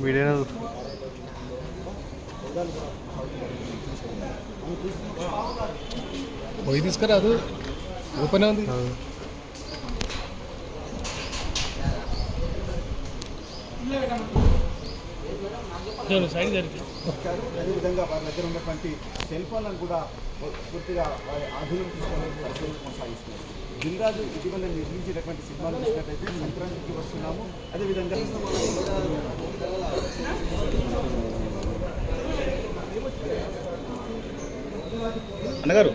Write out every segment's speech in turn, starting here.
Video పోయి తీసుకురా, అది ఓపెన్ ఉంది. అదేవిధంగా వారి దగ్గర ఉన్నటువంటి సెల్ ఫోన్లను కూడా పూర్తిగా వారి ఆధునిక పరిశీలన కొనసాగిస్తున్నారు. దిల్రాజు ఇటీవల నిర్మించినటువంటి సినిమాలు చూసినట్లయితే సంక్రాంతికి వస్తున్నాము. అదేవిధంగా అన్నగారు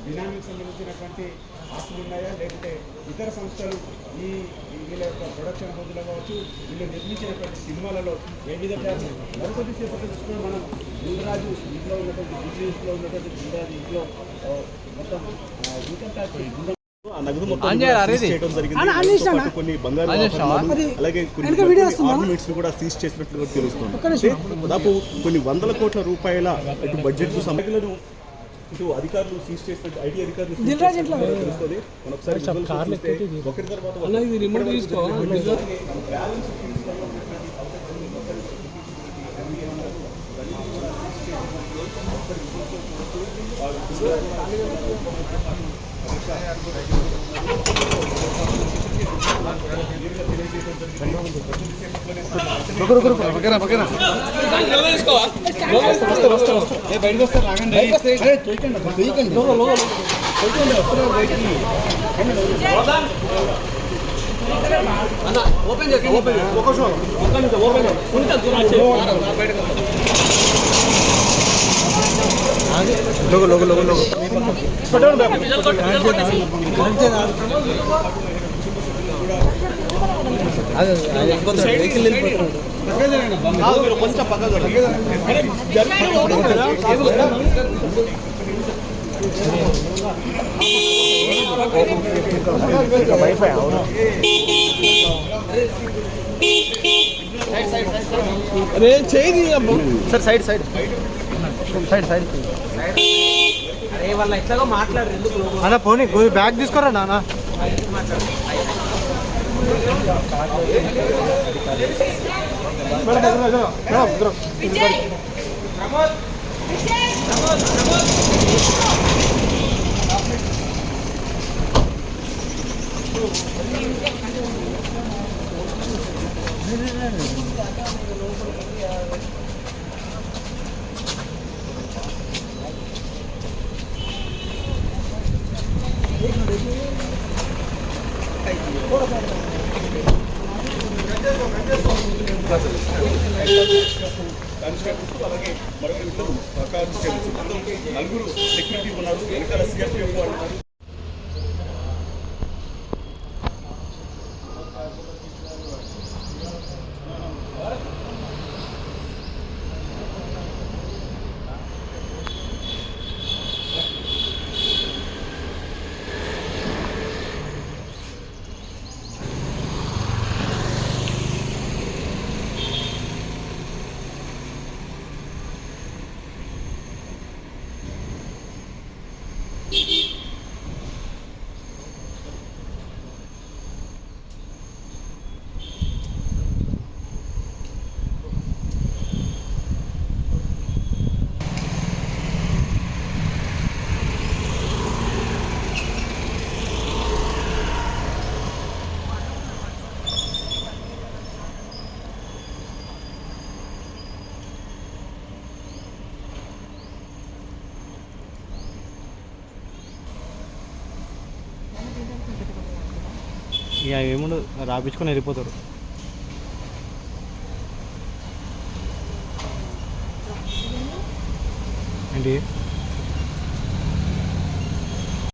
బినామీకి సంబంధించినటువంటి ఆస్తులు ఉన్నాయా, లేకపోతే ఇతర సంస్థలు ఈ వీళ్ళ యొక్క ప్రొడక్షన్ హౌస్లో కావచ్చు, వీళ్ళు నిర్మించినటువంటి సినిమాలలో ఏ విధంగా మరికొద్ది సేపట్లో చూసుకుని మనం దిల్రాజు ఇంట్లో ఉన్నటువంటి బిజినెస్లో ఉన్నటువంటి దిల్రాజు ఇంట్లో మొత్తం ఇన్కమ్ ట్యాక్స్ నగదు మొత్తం చేయడం జరిగింది. కొన్ని బంగారు అలాగే కొన్ని ఆర్నమెంట్స్ కూడా సీజ్ చేసినట్లు తెలుస్తుంది. దాదాపు కొన్ని వందల కోట్ల రూపాయల ఇటు బడ్జెట్ సమగ్రలను ఇటు అధికారులు సీజ్ చేసినట్టు ఐటీ అధికారులు తెలుస్తుంది. ఒకసారి ఒకరి తర్వాత బయటకు వస్తారు, రాగండి, ఓపెన్ చేసి లోగో లోగో లోగో లోగో కొంచెం పక్కన వైఫై అవును అరే చేయి sir side side side side అరే వాళ్ళ ఎట్లాగో మాట్లాడరు ఎందుకు అన్న పోనీ బ్యాగ్ తీసుకోరా నాన్న అలాగే మరొక ఇద్దరు నలుగురు సెక్యూరిటీ ఉన్నారు. వెనకాల సిఆర్పిఎఫ్ అంటారు. ఇక ఏముండదు, రాపించుకొని వెళ్ళిపోతారు. ఏంటి